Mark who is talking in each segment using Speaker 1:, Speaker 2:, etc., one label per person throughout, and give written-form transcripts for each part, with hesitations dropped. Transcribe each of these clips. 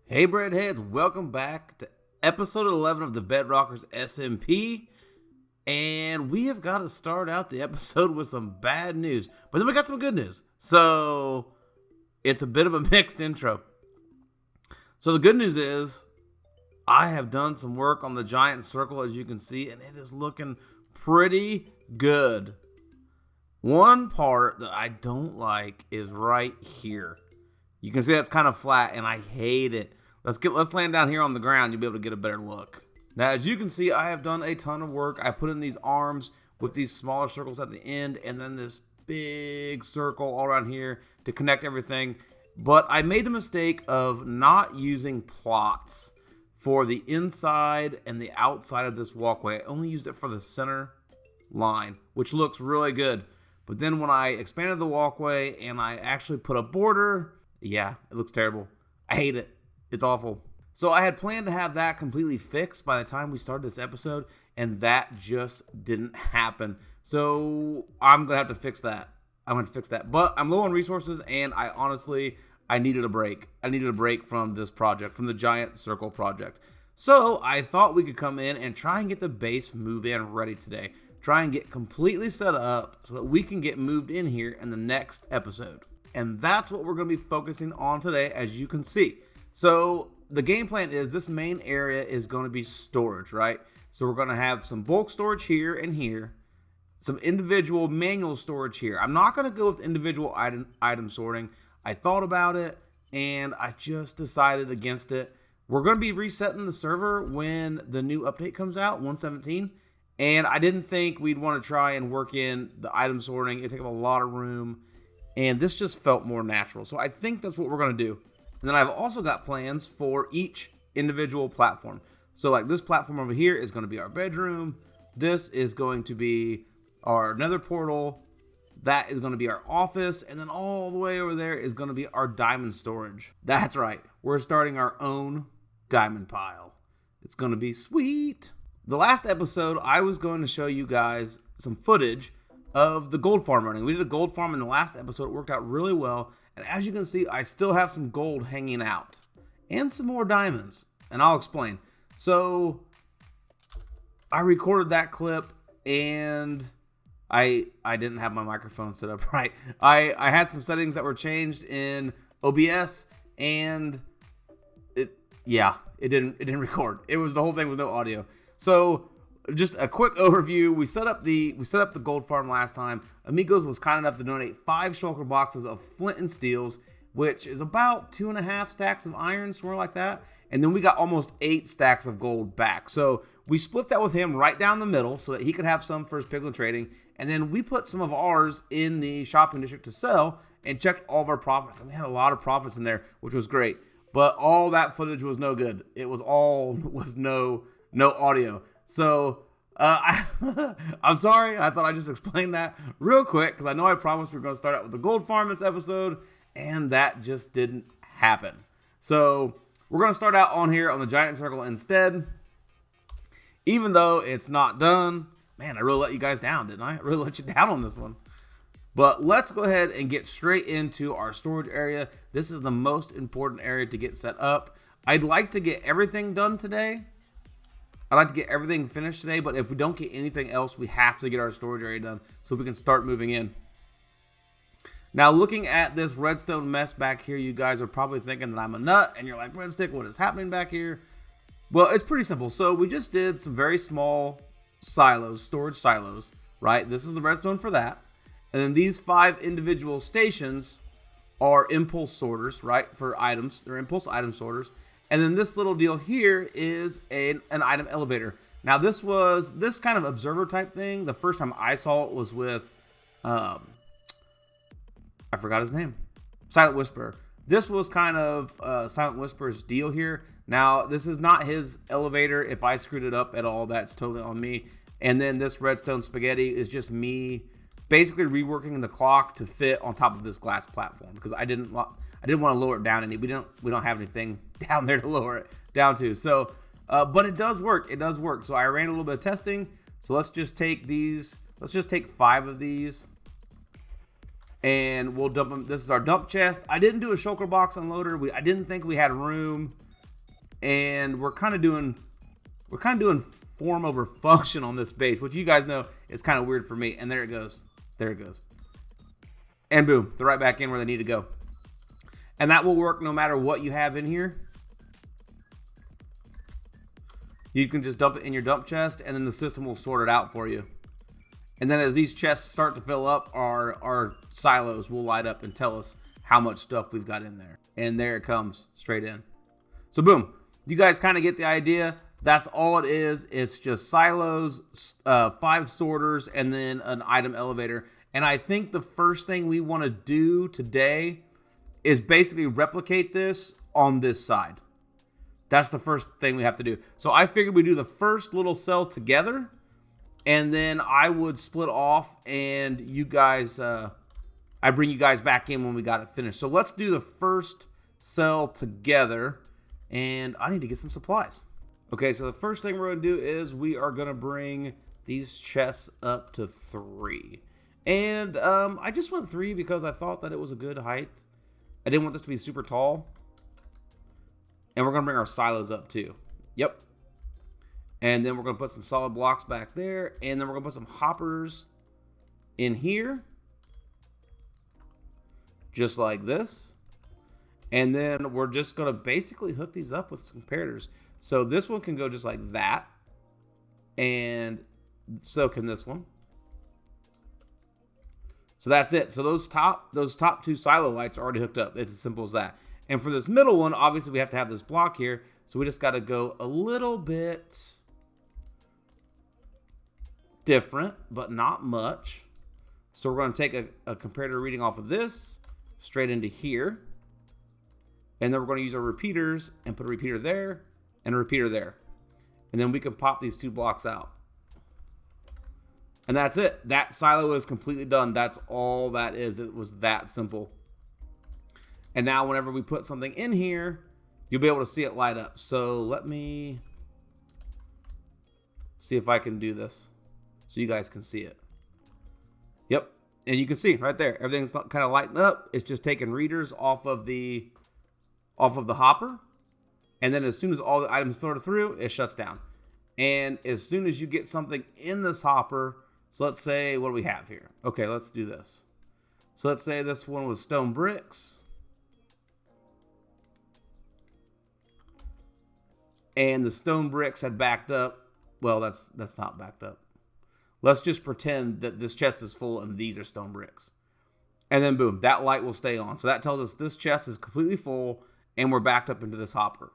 Speaker 1: Hey Breadheads, welcome back to episode 11 of the Bedrockers SMP. And we have got to start out the episode with some bad news, but then we got some good news. So it's a bit of a mixed intro. So the good news is I have done some work on the giant circle, as you can see, and it is looking pretty good. One part that I don't like is right here. You can see that's kind of flat, and I hate it. Let's land down here on the ground. You'll be able to get a better look. Now, as you can see, I have done a ton of work. I put in these arms with these smaller circles at the end, and then this big circle all around here to connect everything. But I made the mistake of not using plots for the inside and the outside of this walkway. I only used it for the center line, which looks really good. But then when I expanded the walkway and I actually put a border, yeah, it looks terrible. I hate it. It's awful. So I had planned to have that completely fixed by the time we started this episode, and that just didn't happen. So I'm going to have to fix that. But I'm low on resources, and I needed a break. I needed a break from this project, from the giant circle project. So I thought we could come in and try and get the base move-in ready today. Try and get completely set up so that we can get moved in here in the next episode. And that's what we're going to be focusing on today, as you can see. So the game plan is this main area is going to be storage, right? So we're going to have some bulk storage here and here, some individual manual storage here. I'm not going to go with individual item sorting. I thought about it, and I just decided against it. We're going to be resetting the server when the new update comes out, 1.17. And I didn't think we'd want to try and work in the item sorting. It'd take up a lot of room. And this just felt more natural. So I think that's what we're going to do. And then I've also got plans for each individual platform. So like this platform over here is going to be our bedroom. This is going to be our nether portal. That is going to be our office. And then all the way over there is going to be our diamond storage. That's right. We're starting our own diamond pile. It's going to be sweet. The last episode, I was going to show you guys some footage of the gold farm running. We did a gold farm in the last episode. It worked out really well. And as you can see, I still have some gold hanging out. And some more diamonds. And I'll explain. So, I recorded that clip and I didn't have my microphone set up right. I had some settings that were changed in OBS and it didn't record. It was the whole thing with no audio. So just a quick overview. We set up the gold farm last time. Amigos was kind enough to donate 5 shulker boxes of flint and steels, which is about 2.5 stacks of iron, somewhere like that. And then we got almost 8 stacks of gold back. So we split that with him right down the middle so that he could have some for his piglin trading. And then we put some of ours in the shopping district to sell and checked all of our profits. And we had a lot of profits in there, which was great. But all that footage was no good. It was all with no audio. So I'm sorry. I thought I'd just explain that real quick because I know I promised we were going to start out with the gold farm this episode, and that just didn't happen. So we're going to start out on here on the giant circle instead. Even though it's not done, man, I really let you guys down, didn't I? I really let you down on this one. But let's go ahead and get straight into our storage area. This is the most important area to get set up. I'd like to get everything done today. I'd like to get everything finished today, but if we don't get anything else, we have to get our storage area done so we can start moving in. Now, looking at this redstone mess back here, you guys are probably thinking that I'm a nut, and you're like, Redstick, what is happening back here? Well, it's pretty simple. So we just did some very small silos, storage silos, right? This is the redstone for that. And then these 5 individual stations are impulse sorters, right, for items. They're impulse item sorters. And then this little deal here is an item elevator. Now this kind of observer type thing. The first time I saw it was with, I forgot his name, Silent Whisperer. This was kind of Silent Whisperer's deal here. Now this is not his elevator. If I screwed it up at all, that's totally on me. And then this redstone spaghetti is just me basically reworking the clock to fit on top of this glass platform because I didn't want to lower it down any. We don't have anything down there to lower it down to. So, but it does work. It does work. So I ran a little bit of testing. So let's just take these. Let's just take 5 of these, and we'll dump them. This is our dump chest. I didn't do a shulker box unloader. I didn't think we had room and we're kind of doing form over function on this base, which you guys know is kind of weird for me. And there it goes. There it goes. And boom, they're right back in where they need to go. And that will work no matter what you have in here. You can just dump it in your dump chest, and then the system will sort it out for you. And then as these chests start to fill up, our silos will light up and tell us how much stuff we've got in there. And there it comes, straight in. So boom, you guys kind of get the idea. That's all it is. It's just silos, 5 sorters, and then an item elevator. And I think the first thing we want to do today is basically replicate this on this side. That's the first thing we have to do. So I figured we do the first little cell together, and then I would split off, and you guys, I bring you guys back in when we got it finished. So let's do the first cell together, and I need to get some supplies. Okay, so the first thing we're going to do is we are going to bring these chests up to 3. And I just went 3 because I thought that it was a good height. I didn't want this to be super tall. And we're going to bring our silos up too. Yep. And then we're going to put some solid blocks back there. And then we're going to put some hoppers in here. Just like this. And then we're just going to basically hook these up with some comparators. So this one can go just like that. And so can this one. So that's it. So those top 2 silo lights are already hooked up. It's as simple as that. And for this middle one, obviously we have to have this block here. So we just got to go a little bit different, but not much. So we're going to take a comparator reading off of this straight into here. And then we're going to use our repeaters and put a repeater there and a repeater there. And then we can pop these 2 blocks out. And that's it. That silo is completely done. That's all that is. It was that simple. And now whenever we put something in here, you'll be able to see it light up. So let me see if I can do this so you guys can see it. Yep. And you can see right there, everything's kind of lighting up. It's just taking readers off of the hopper. And then as soon as all the items filter through, it shuts down. And as soon as you get something in this hopper, so let's say, what do we have here? Okay, let's do this. So let's say this one was stone bricks. And the stone bricks had backed up. Well, that's not backed up. Let's just pretend that this chest is full and these are stone bricks. And then boom, that light will stay on. So that tells us this chest is completely full and we're backed up into this hopper.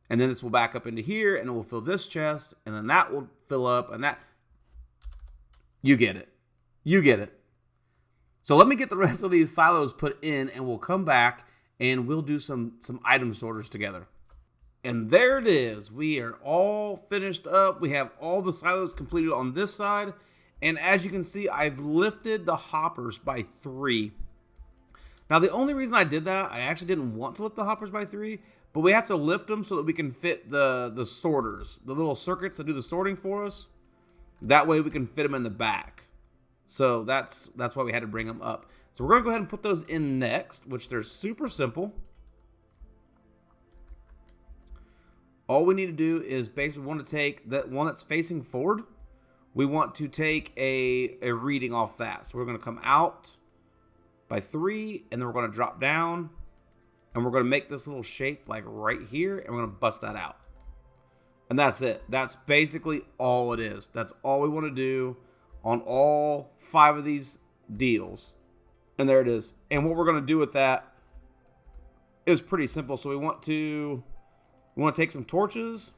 Speaker 1: And then this will back up into here and it will fill this chest. And then that will fill up and that. You get it. You get it. So let me get the rest of these silos put in and we'll come back and we'll do some item sorters together. And there it is. We are all finished up. We have all the silos completed on this side. And as you can see, I've lifted the hoppers by 3. Now, the only reason I did that, I actually didn't want to lift the hoppers by 3, but we have to lift them so that we can fit the sorters, the little circuits that do the sorting for us. That way we can fit them in the back. So that's why we had to bring them up. So we're going to go ahead and put those in next, which they're super simple. All we need to do is basically want to take that one that's facing forward. We want to take a reading off that. So we're going to come out by 3, and then we're going to drop down, and we're going to make this little shape like right here, and we're going to bust that out. And that's it. That's basically all it is. That's all we want to do on all 5 of these deals. And there it is. And what we're going to do with that is pretty simple. So we want to take some torches.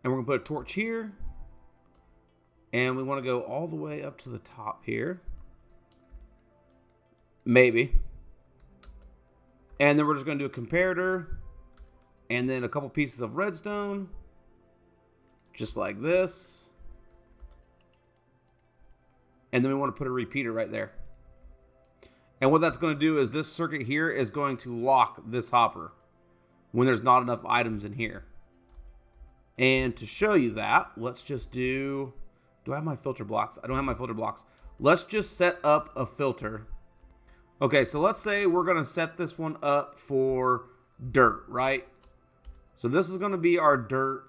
Speaker 1: And we're going to put a torch here. And we want to go all the way up to the top here. Maybe. And then we're just going to do a comparator. And then a couple pieces of redstone. Just like this. And then we want to put a repeater right there. And what that's going to do is this circuit here is going to lock this hopper when there's not enough items in here. And to show you that, let's just do I have my filter blocks? I don't have my filter blocks. Let's just set up a filter. Okay, so let's say we're going to set this one up for dirt, right? So this is going to be our dirt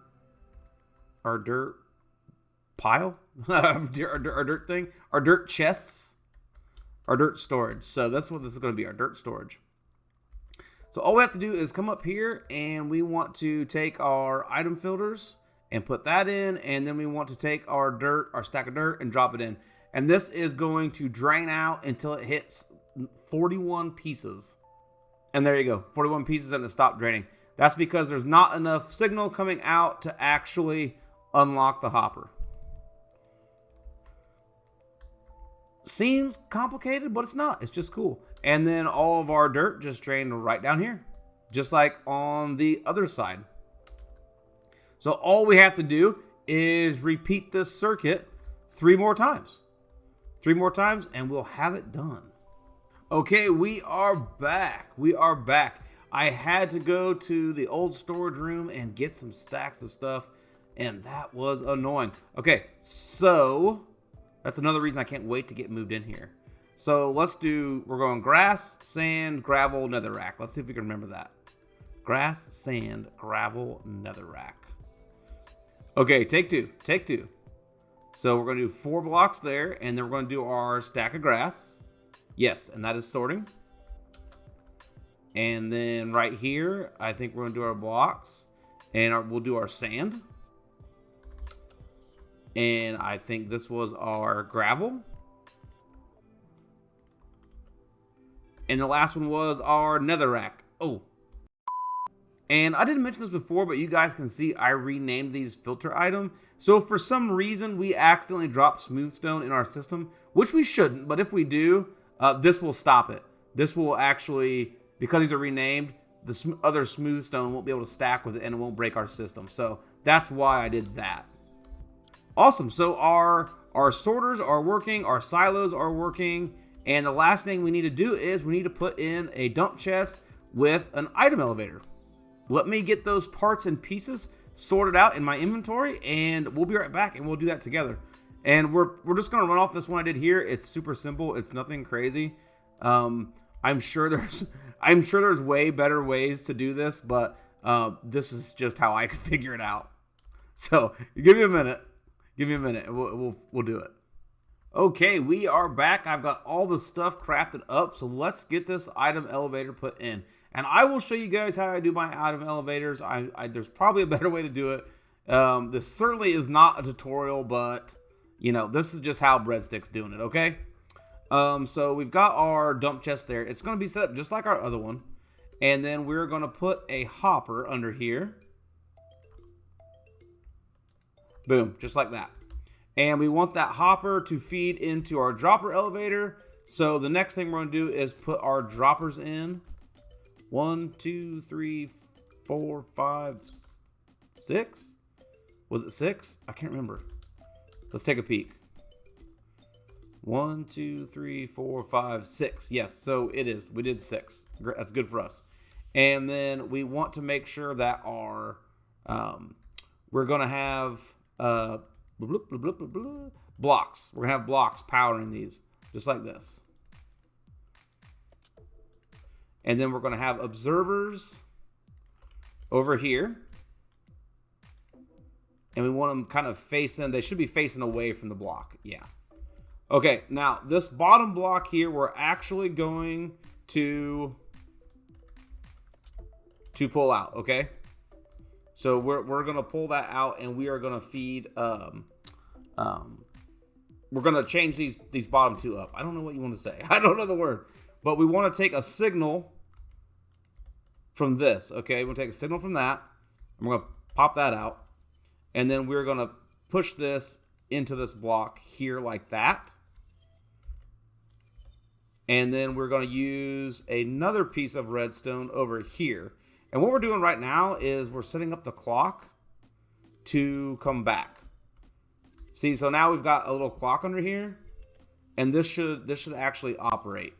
Speaker 1: pile, our dirt thing, our dirt chests, our dirt storage. So that's what this is going to be, our dirt storage. So all we have to do is come up here and we want to take our item filters and put that in. And then we want to take our dirt, our stack of dirt, and drop it in. And this is going to drain out until it hits 41 pieces. And there you go, 41 pieces, and it stopped draining. That's because there's not enough signal coming out to actually unlock the hopper. Seems complicated, but it's not. It's just cool. And then all of our dirt just drained right down here, just like on the other side. So all we have to do is repeat this circuit 3 more times. 3 more times, and we'll have it done. Okay, we are back. We are back. I had to go to the old storage room and get some stacks of stuff, and that was annoying. Okay, so that's another reason I can't wait to get moved in here. So we're going grass, sand, gravel, netherrack. Let's see if we can remember that. Grass, sand, gravel, netherrack. Okay, take two. So we're going to do 4 blocks there, and then we're going to do our stack of grass. Yes, and that is sorting. And then right here, I think we're going to do our blocks, and we'll do our sand. And I think this was our gravel. And the last one was our netherrack. Oh. And I didn't mention this before, but you guys can see I renamed these filter item. So for some reason, we accidentally dropped smooth stone in our system, which we shouldn't. But if we do, this will stop it. This will actually, because these are renamed, the other smooth stone won't be able to stack with it and it won't break our system. So that's why I did that. Awesome. So our sorters are working, our silos are working, and the last thing we need to do is we need to put in a dump chest with an item elevator. Let me get those parts and pieces sorted out in my inventory, and we'll be right back and we'll do that together. And we're just gonna run off this one I did here. It's super simple. It's nothing crazy. I'm sure there's way better ways to do this, but this is just how I could figure it out. So give me a minute. We'll do it. Okay, we are back. I've got all the stuff crafted up, so let's get this item elevator put in. And I will show you guys how I do my item elevators. There's probably a better way to do it. This certainly is not a tutorial, but you know, this is just how Breadstick's doing it, okay? So we've got our dump chest there. It's going to be set up just like our other one. And then we're going to put a hopper under here. Boom, just like that. And we want that hopper to feed into our dropper elevator. So the next thing we're going to do is put our droppers in. 1, 2, 3, 4, 5, 6. Was it 6? I can't remember. Let's take a peek. 1, 2, 3, 4, 5, 6. Yes, so it is. We did 6. That's good for us. And then we want to make sure that our we're going to have blocks. We're going to have blocks powering these, just like this. And then we're going to have observers over here. And we want them kind of facing, they should be facing away from the block. Yeah. Okay, now this bottom block here, we're actually going to pull out, okay? So we're going to pull that out, and we are going to feed, we're going to change these bottom 2 up. I don't know what you want to say. I don't know the word. But we want to take a signal from this, okay? We'll take a signal from that, and we're going to pop that out. And then we're going to push this into this block here like that. And then we're going to use another piece of redstone over here. And what we're doing right now is we're setting up the clock to come back. See, so now we've got a little clock under here, and this should actually operate.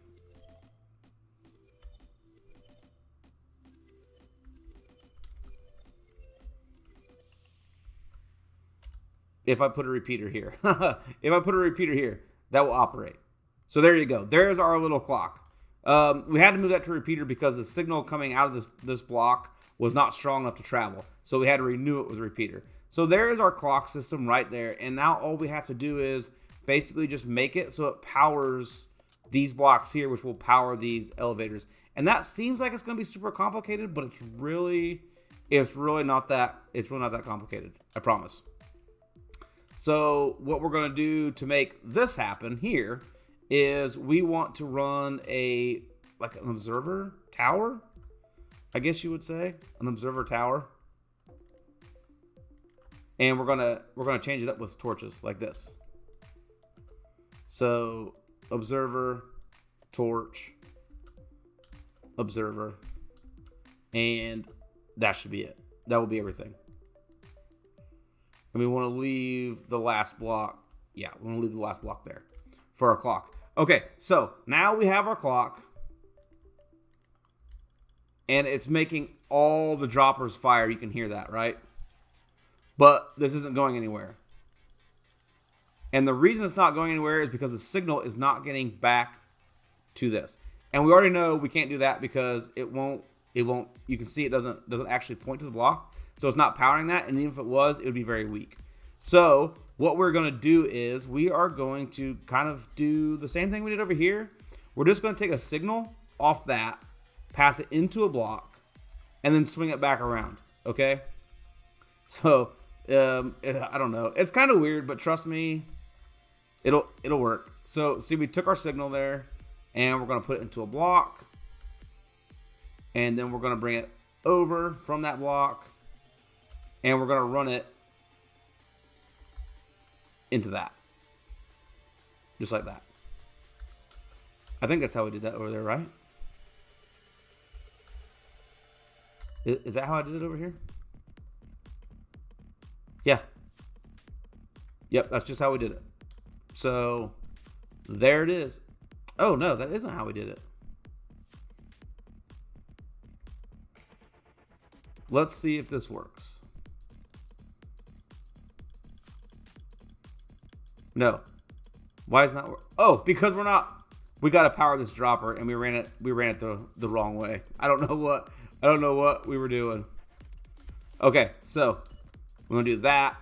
Speaker 1: If I put a repeater here. If I put a repeater here, that will operate. So there you go. There's our little clock. We had to move that to repeater because the signal coming out of this block was not strong enough to travel. So we had to renew it with a repeater. So there is our clock system right there. And now all we have to do is basically just make it so it powers these blocks here, which will power these elevators. And that seems like it's going to be super complicated, but it's really not that complicated. I promise. So what we're going to do to make this happen here is we want to run an observer tower, I guess you would say, an observer tower. And we're gonna change it up with torches like this. So observer, torch, observer, and that should be it. That will be everything. And we want to leave the last block. Yeah, we want to leave the last block there for our clock. Okay, so now we have our clock. And it's making all the droppers fire. You can hear that, right? But this isn't going anywhere. And the reason it's not going anywhere is because the signal is not getting back to this. And we already know we can't do that because it won't, you can see it doesn't actually point to the block. So it's not powering that. And even if it was, it would be very weak. So what we're going to do is we are going to kind of do the same thing we did over here. We're just going to take a signal off that, pass it into a block, and then swing it back around. Okay. So, I don't know. It's kind of weird, but trust me, it'll work. So see, we took our signal there and we're going to put it into a block, and then we're going to bring it over from that block and we're going to run it into that. Just like that. I think that's how we did that over there, right? Is that how I did it over here? Yeah. Yep, that's just how we did it. So there it is. Oh no, that isn't how we did it. Let's see if this works. No. Why is it not work? Oh, because we got to power this dropper and we ran it the wrong way. I don't know what we were doing. Okay, so we're gonna do that.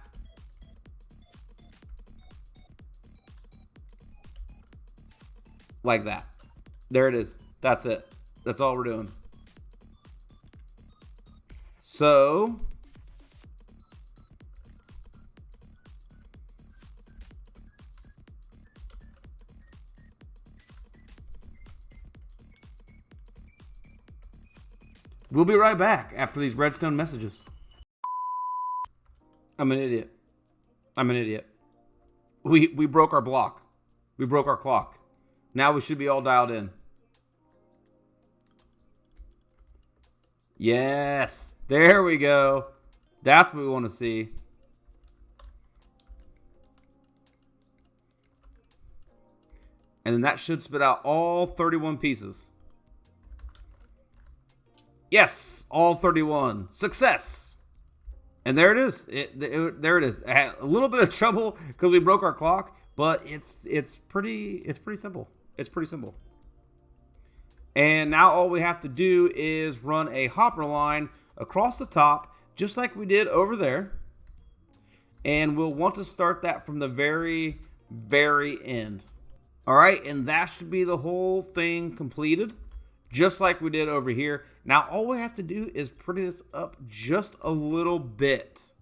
Speaker 1: Like that. There it is. That's it. That's all we're doing. So we'll be right back after these redstone messages. I'm an idiot. We broke our block. We broke our clock. Now we should be all dialed in. Yes. There we go. That's what we want to see. And then that should spit out all 31 pieces. Yes, all 31. Success. And there it is. There it is. I had a little bit of trouble because we broke our clock, but it's pretty simple. It's pretty simple. And now all we have to do is run a hopper line across the top, just like we did over there. And we'll want to start that from the very, very end. All right, and that should be the whole thing completed, just like we did over here. Now all we have to do is pretty this up just a little bit.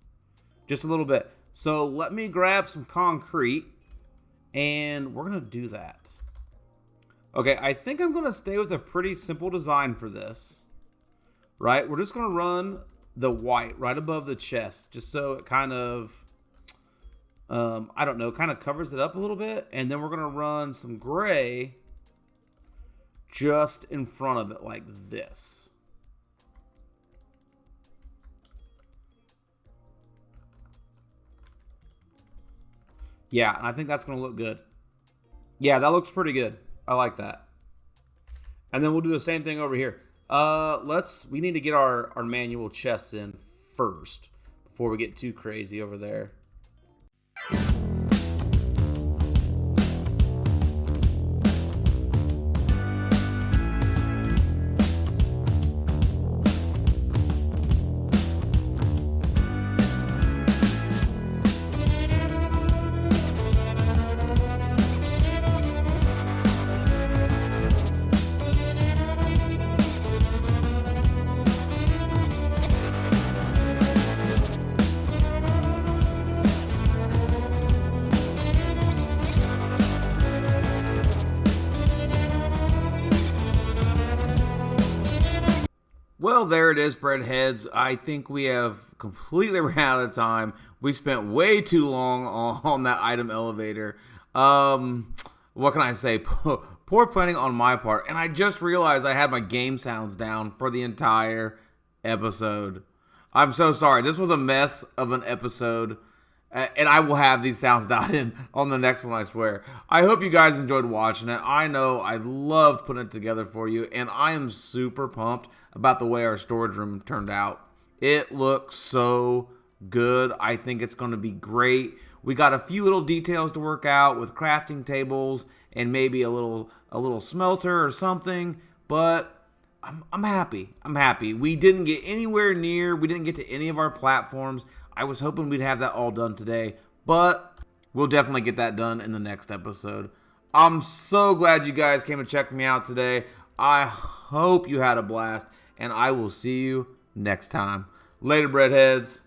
Speaker 1: Just a little bit. So let me grab some concrete, and we're going to do that. Okay, I think I'm going to stay with a pretty simple design for this. Right? We're just going to run the white right above the chest, just so it kind of, I don't know, kind of covers it up a little bit. And then we're going to run some gray just in front of it like this. Yeah, and I think that's going to look good. Yeah, that looks pretty good. I like that. And then we'll do the same thing over here. We need to get our manual chests in first before we get too crazy over there. Well, there it is, breadheads. I think we have completely ran out of time. We spent way too long on that item elevator. What can I say? Poor planning on my part. And I just realized I had my game sounds down for the entire episode. I'm so sorry. This was a mess of an episode. And I will have these sounds dialed in on the next one, I swear. I hope you guys enjoyed watching it. I know I loved putting it together for you. And I am super pumped about the way our storage room turned out. It looks so good. I think it's going to be great. We got a few little details to work out with crafting tables and maybe a little smelter or something. But I'm happy. I'm happy. We didn't get anywhere near. We didn't get to any of our platforms. I was hoping we'd have that all done today, but we'll definitely get that done in the next episode. I'm so glad you guys came and checked me out today. I hope you had a blast, and I will see you next time. Later, breadheads.